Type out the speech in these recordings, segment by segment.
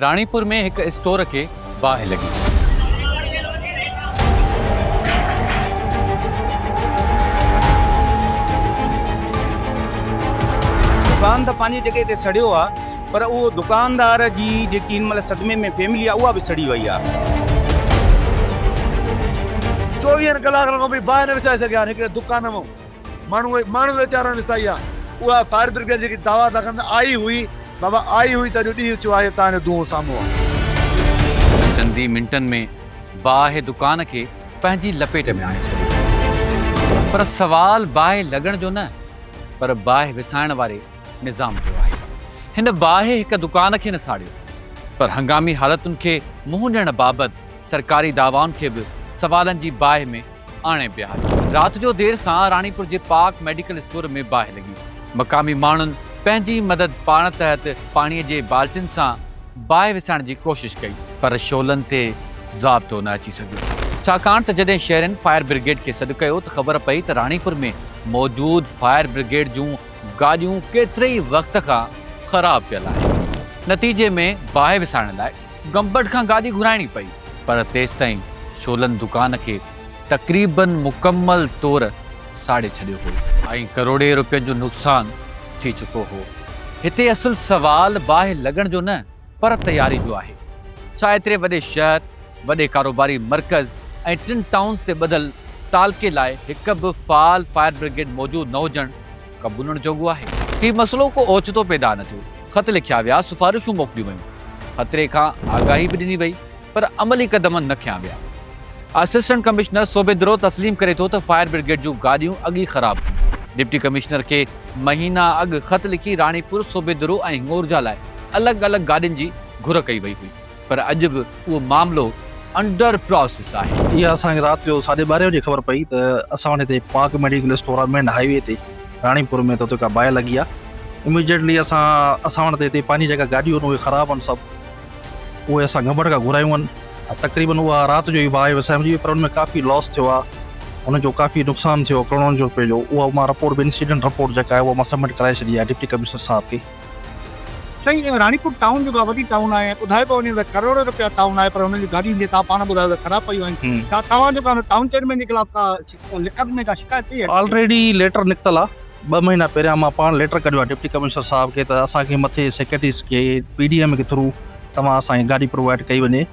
रानीपुर में एक स्टोर के बाहि लगी। दुकान तो पंहिंजी जॻह ते सड़ियो आहे, पर उहो दुकानदार जी जेकी हिन महिल सदमे में फैमिली आहे उहा बि सड़ी वई आहे। 24 कलाकनि खां बि बाहि न विछाए सघिया हिकिड़े दुकान मां माण्हू वीचारा विसाई आहे। उहा फायर ब्रिगेड जेकी दावा था कनि आई हुई, बाबा आई हुई त अॼु ॾींहुं थियो आहे तव्हांजो दूंहों साम्हूं आहे। चंदी मिंटनि में बाहि दुकान के पंहिंजी लपेट में आणे छॾियो। पर सवाल बाहि लॻण जो न, पर बाहि विसाइण वारे निज़ाम जो आहे। हिन बाहि हिक दुकान खे न साड़ियो, पर हंगामी हालतुनि खे मुंहुं ॾियण बाबति सरकारी दावाउनि खे बि सवालनि जी बाहि में आणे बिहारियो। राति जो देर सां रानीपुर जे पाक मेडिकल स्टोर में बाहि लॻी। मक़ामी माण्हुनि पंहिंजी मदद पाण तहत पाणीअ जे बाल्टियुनि सां बाहि विसाइण जी कोशिश कई, पर शोलनि ते ज़ाब्तो न अची सघियो। छाकाणि त जॾहिं शहरनि फायर ब्रिगेड खे सॾु कयो त ख़बर पई त रानीपुर में मौजूद फायर ब्रिगेड जूं गाॾियूं केतिरे ई वक़्त खां ख़राब पियल आहिनि। नतीजे में बाहि विसाइण लाइ गंबट खां गाॾी घुराइणी पई, पर तेसि ताईं शोलनि दुकान खे तक़रीबन मुकमल तौर साड़े छॾियो हो ऐं करोड़े रुपयनि जो नुक़सान थी चुको हो। हिते असुल सवाल बाहि लॻण जो न, पर तयारी जो आहे। छा एतिरे वॾे शहर, वॾे कारोबारी मर्कज़ ऐं 3 टाउन्स ते ॿधल तालके लाइ हिक बि फ़ाल फायर ब्रिगेड मौजूदु न हुजणु क़बूलण जोॻो आहे। हीउ मसइलो को ओचितो पैदा न थियो। ख़त लिखिया विया, सिफ़ारिशूं मोकिलियूं वयूं, ख़तरे खां आगाही बि ॾिनी वई, पर अमली क़दम न खयां विया। असिस्टेंट कमिश्नर सोबेद्रो तस्लीम करे थो त फायर ब्रिगेड जूं गाॾियूं अॻु ई ख़राब हुयूं। डिप्टी कमिश्नर खे महीना अॻु ख़त लिखी रानीपुर, सोबेद्रो ऐं हिंगोरजा लाइ अलॻि अलॻि गाॾियुनि जी घुर कई वई हुई, पर अॼु बि उहो मामिलो अंडर प्रोसेस आहे। इहा असांखे राति जो 12:30 बजे ख़बर पई त असां वटि हिते पाक मेडिकल स्टोर आहे मेन हाईवे ते रानीपुर में, त उते का बाहि लॻी आहे। इमीडिएटली असां वटि हिते पंहिंजी जेका गाॾियूं आहिनि उहे ख़राबु आहिनि सभु, उहे असां गंबड़ खां घुरायूं आहिनि। तक़रीबन उहा राति जो ई बाहि विसाइजी, पर हुनमें काफ़ी लॉस थियो आहे, हुनजो काफ़ी नुक़सानु थियो करोड़नि जो रुपए जो। उहा मां रिपोर्ट बि इंसिडेंट रिपोर्ट जेका आहे उहा मां सबमिट कराए छॾी आहे डिप्टी कमिश्नर साहब खे। साईं, रानीपुर टाउन जेको वॾी टाउन आहे, ॿुधाए पियो वञे त करोड़ रुपया टाउन आहे, पर हुननि जी गाॾियूं जे तव्हां पाण ॿुधायो त ख़राब पयूं आहिनि। छा तव्हां जेका टाउन चेयरमैन जे ख़िलाफ़ का लिखत में का शिकायत थी आहे? ऑलरेडी लेटर निकितल आहे। 2 महीना पहिरियां मां पाण लेटर कढियो आहे डिप्टी कमिश्नर साहब खे त असांखे मथे सेक्रेटरीज़ खे PDM के थ्रू तव्हां असांखे गाॾी प्रोवाइड कई वञे,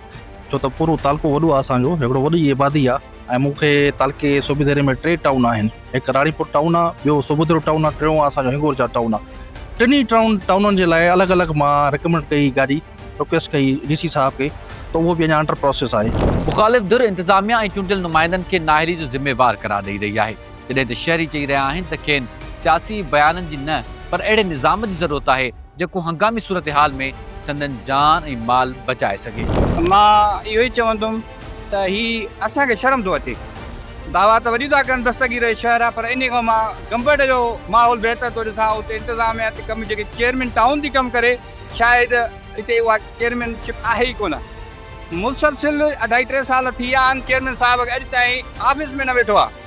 छो त पूरो तालको वॾो आहे असांजो, हिकिड़ो वॾी आबादी आहे। ऐं मूंखे तालके सूबेदारे में 3 टाउन आहिनि, हिकु रानीपुर टाउन आहे, ॿियो सोबेद्रो टाउन आहे, टियों असांजो हिंगोरजा टाउन आहे। टिनी टाउननि जे लाइ अलॻि अलॻि मां रिकमेंड कई गाॾी, रिक्वेस्ट कई DC साहब खे, त उहो बि अञा अंडर प्रोसेस आहे। मुख़ालिफ़ धुर इंतिज़ामिया ऐं चूंडियल नुमाइंदनि खे नाअहली जो ज़िम्मेवार करार ॾेई रही आहे, जॾहिं त शहरी चई रहिया आहिनि त खेनि सियासी बयाननि जी न, पर अहिड़े निज़ाम जी ज़रूरत आहे जेको हंगामी सूरत हाल में संदन जान ऐं माल बचाए सघे। मां इहो ई चवंदुमि त हीउ असांखे शर्म थो अचे। दावा त वॾी था कनि दस्तगीर शहर आहे, पर इन खां मां गंबड़ जो माहौल बहितर थो ॾिसां। उते इंतिज़ामिया ते कमु जेके चेयरमैन टाउन थी कमु करे, शायदि हिते उहा चेयरमैनशिप आहे ई कोन। मुसलसिल 2.5-3 साल थी विया आहिनि चेयरमैन साहिब अॼु ताईं ऑफिस में न वेठो आहे।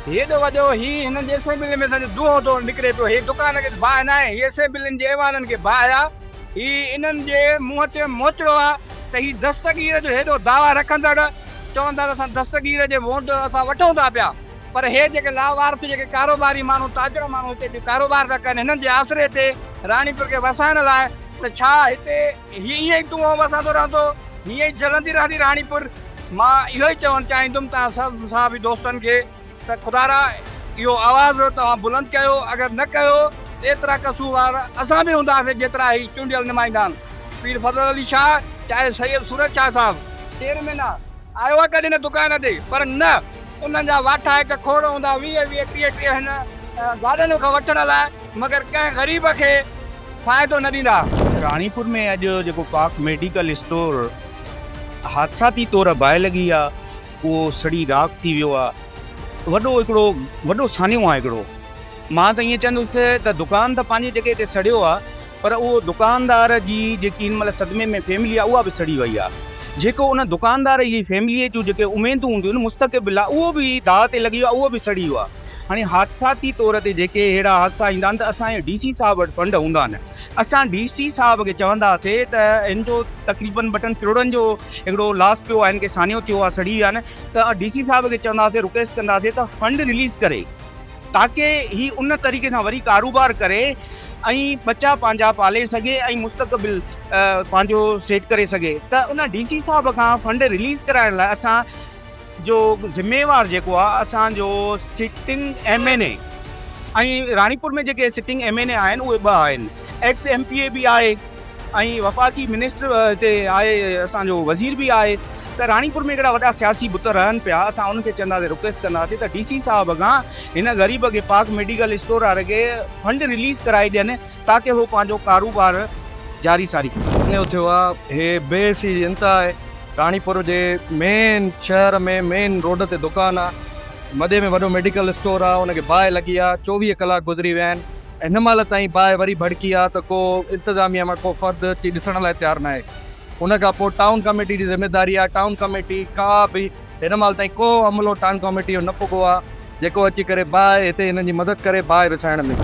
हेॾो वॾो हिननि जे असेंबली में सॼो दूंहों थो निकिरे पियो। हीअ दुकान खे बाहि न आहे, हीअ असेंबलियुनि जे ऐवाननि खे बाहि आहे। हीअ इन्हनि जे मुंहं ते मोचड़ो आहे त हीअ दस्तगीर जो हेॾो दावा रखंदड़ चवंदा असां दस्तगीर जे वोट असां वठूं था पिया, पर हे जेके लावारस जेके कारोबारी माण्हू, ताजर माण्हू हिते कारोबार था कनि, हिननि जे आसिरे ते रानीपुर खे वसाइण लाइ, त छा हिते हीअं ई दूंहों वसंदो रहंदो, हीअं ई जलंदी रहंदी रानीपुर? मां इहो ई चवणु चाहींदुमि तव्हां सभु साहबी दोस्तनि खे त ख़ुदारा इहो आवाज़ु तव्हां बुलंद कयो। अगरि न कयो एतिरा कसूरवार असां बि हूंदासीं जेतिरा ही चूंडियल नुमाइंदा आहिनि। पीर फज़ल अली शाह चाहे सैयद सूरत शाह साहिबु चेयरमैन आहे, आयो आहे कॾहिं न दुकान ते, पर न उन्हनि जा वाठा हिकु खोड़ हूंदा 20-30 हिन गाॾियुनि खां वठण लाइ, मगर कंहिं ग़रीब खे फ़ाइदो न ॾींदा। रानीपुर में अॼु जेको पाक मेडिकल स्टोर हादसाती तौरु बाहि लॻी आहे, उहो सड़ी राख थी वियो आहे। हिकिड़ो वॾो सानियो आहे हिकिड़ो। मां त ईअं चवंदुसि त दुकान त पंहिंजी जॻह ते सड़ियो आहे, पर उहो दुकानदार जी जेकी हिन महिल सदमे में फैमिली आहे उहा बि सड़ी वई आहे। जेको उन दुकानदार जी फैमिलीअ जूं जेके उमेदूं हूंदियूं आहिनि मुस्तक़बिल आहे, उहो बि दाव ते लॻी वियो आहे, उहो बि सड़ी वियो आहे। हाणे हादसाती तौर ते जेके अहिड़ा हादसा ईंदा आहिनि त असांजे DC साहब वटि फंड हूंदा आहिनि, असां DC साहब खे चवंदासीं त इन जो तक़रीबन 2 करोड़नि जो हिकिड़ो लॉस पियो आहे, हिन खे सानियो थियो आहे, सड़ी विया आहिनि, त DC साहब खे चवंदासीं, रिक्वेस्ट कंदासीं त फंड रिलीज़ करे ताकी ही उन तरीक़े सां वरी कारोबार करे ऐं बचा पंहिंजा पाले सघे ऐं मुस्तक़बिल पंहिंजो सेट करे सघे। त उन DC साहब खां फंड रिलीज़ कराइण लाइ असां जो ज़िम्मेवार जेको आहे असांजो सिटिंग MNA ऐं रानीपुर में जेके सिटिंग MNA आहिनि उहे 2 आहिनि, एक्स MPA बि आहे ऐं वफ़ाक़ी मिनिस्टर हिते आहे, असांजो वज़ीर बि आहे। त रानीपुर में हिकिड़ा वॾा सियासी बुत रहनि पिया, असां उन्हनि खे चवंदासीं, रिक्वेस्ट कंदासीं त DC साहब खां हिन ग़रीब खे पाक मेडिकल स्टोर वारे खे फंड रिलीज़ कराए ॾियनि ताकी हू पंहिंजो कारोबार जारी सारी थियो आहे। हे बेसी जनता आहे, रानीपुर जे मेन शहर में मेन रोड ते दुकानु आहे, मथे में वॾो मेडिकल स्टोर आहे, उनखे बाहि लॻी आहे, 24 कलाक गुज़री विया आहिनि। हिन महिल ताईं बाहि वरी भड़की आहे त को इंतिज़ामिया मां को फ़र्द अची ॾिसण लाइ तयारु न आहे। उन खां पोइ टाउन कमेटी जी ज़िमेदारी आहे, टाउन कमेटी का बि हिन महिल ताईं को अमलो टाउन कमेटी जो न पुॻो आहे जेको अची करे बाहि हिते हिननि जी मदद करे बाहि विछाइण में।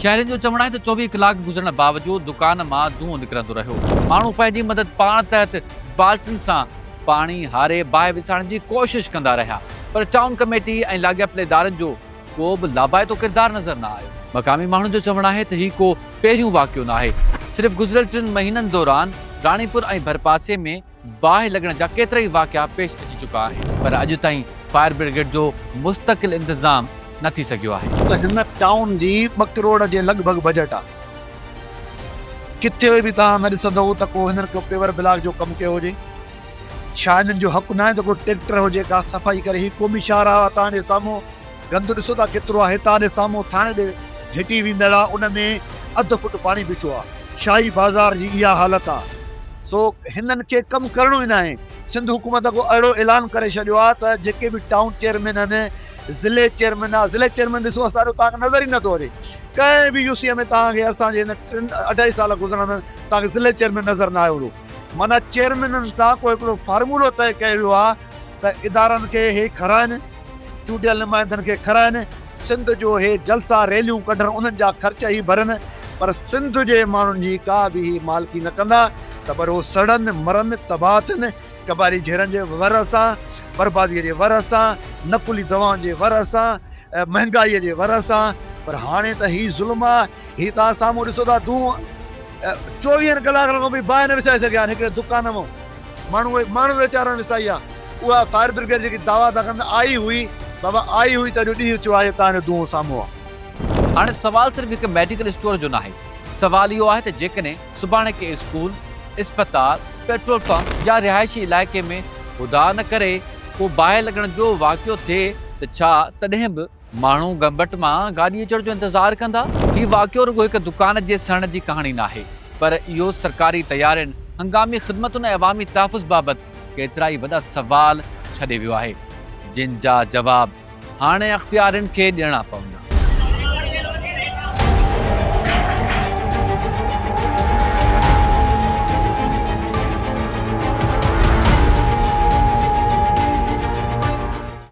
शहरनि जो चवणु आहे त 24 कलाक गुज़रण बावजूदि दुकान मां धुओं निकिरंदो रहियो। माण्हू पंहिंजी मदद पाण तहत बाल्टिन सां पाणी हारे बाहि विछाइण जी कोशिश कंदा रहिया, पर टाउन कमेटी ऐं लाॻापियल इदारनि जो को बि लाभाइतो किरदारु नज़र न आयो। मक़ामी माण्हुनि जो चवणु आहे त ही को पहिरियों वाक़ियो न आहे। सिर्फ़ु गुज़िरियल 3 महीननि दौरान रानीपुर ऐं भरपासे में बाहि लॻण जा केतिरा ई वाक़िया पेश अची चुका आहिनि, पर अॼु ताईं फायर ब्रिगेड जो मुस्तक़िल इंतज़ाम न थी सघियो आहे। त हिन टाउन जी 2 करोड़ जे लॻभॻि बजट आहे। किथे बि तव्हां न ॾिसंदव त को हिननि खे पेवर ब्लॉक जो कमु कयो हुजे, छा हिननि जो हक़ु न आहे त को ट्रैक्टर हुजे का सफ़ाई करे। ही क़ौमी शाहरा तव्हांजे साम्हूं गंद ॾिसो था केतिरो आहे, तव्हांजे साम्हूं थाणे ॾे झिटी वेंदड़ आहे, उन में अधु फुट पाणी बीठो आहे। शाही बाज़ार जी इहा हालत आहे। सो हिननि खे कमु करिणो ई न आहे। सिंध हुकूमत को अहिड़ो ऐलान करे छॾियो आहे त जेके बि टाउन चेयरमैन आहिनि, ज़िले चेयरमैन आहे, ज़िले चेयरमैन ॾिसो असांजो तव्हांखे नज़र ई नथो अचे। कंहिं बि UC में तव्हांखे असांजे हिन 2.5 साल गुज़रण तव्हांखे ज़िले चेयरमैन नज़र न आयो। माना चेयरमैननि सां को हिकिड़ो फार्मूलो तय कयो वियो आहे त इदारनि खे हे खराइनि, चूंडियल नुमाइंदनि खे खराइनि, सिंध जो हे जलसा रैलियूं कढनि, उन्हनि जा ख़र्च ई भरनि, पर सिंध जे माण्हुनि जी का बि मालिकी न कंदा। त पर उहो सड़नि मरनि तबाह थियनि कबारी झेरनि जे वर सां, बर्बादीअ जे वर सां, नकुली दवाउनि जे वर सां, महांगाईअ जे वर सां। पर हाणे त ही ज़ुल्म आहे। ही तव्हां साम्हूं ॾिसो था, 24 कलाकनि खां बि बाहि न विछाए सघिया आहिनि। हिकिड़े दुकान मां माण्हू वीचारनि विसाई आहे। उहा फायर ब्रिगेड जेकी दावा था कनि आई हुई, बाबा आई हुई त अॼु ॾींहुं थियो आहे तव्हांजो धुओं साम्हूं आहे। हाणे सवाल सिर्फ़ु हिकु मेडिकल स्टोर जो न आहे। सवाल इहो आहे त जेकॾहिं सुभाणे के स्कूल, अस्पताल, पेट्रोल पंप या रिहाइशी इलाइक़े में ख़ुदा न करे को बाहि लॻण जो वाक़ियो थिए त छा तॾहिं बि माण्हू गंबट मां गाॾी अचण जो इंतज़ारु कंदा? हीउ वाक़ियो रुॻो हिकु दुकान जे सड़ण जी कहाणी न आहे, पर इहो सरकारी तयारियुनि, हंगामी ख़िदमतुनि ऐं अवामी तहफ़ुज़ बाबति केतिरा ई वॾा सवाल छॾे वियो आहे, जिन जा जवाब हाणे अख़्तियारनि खे ॾियणा पवंदा।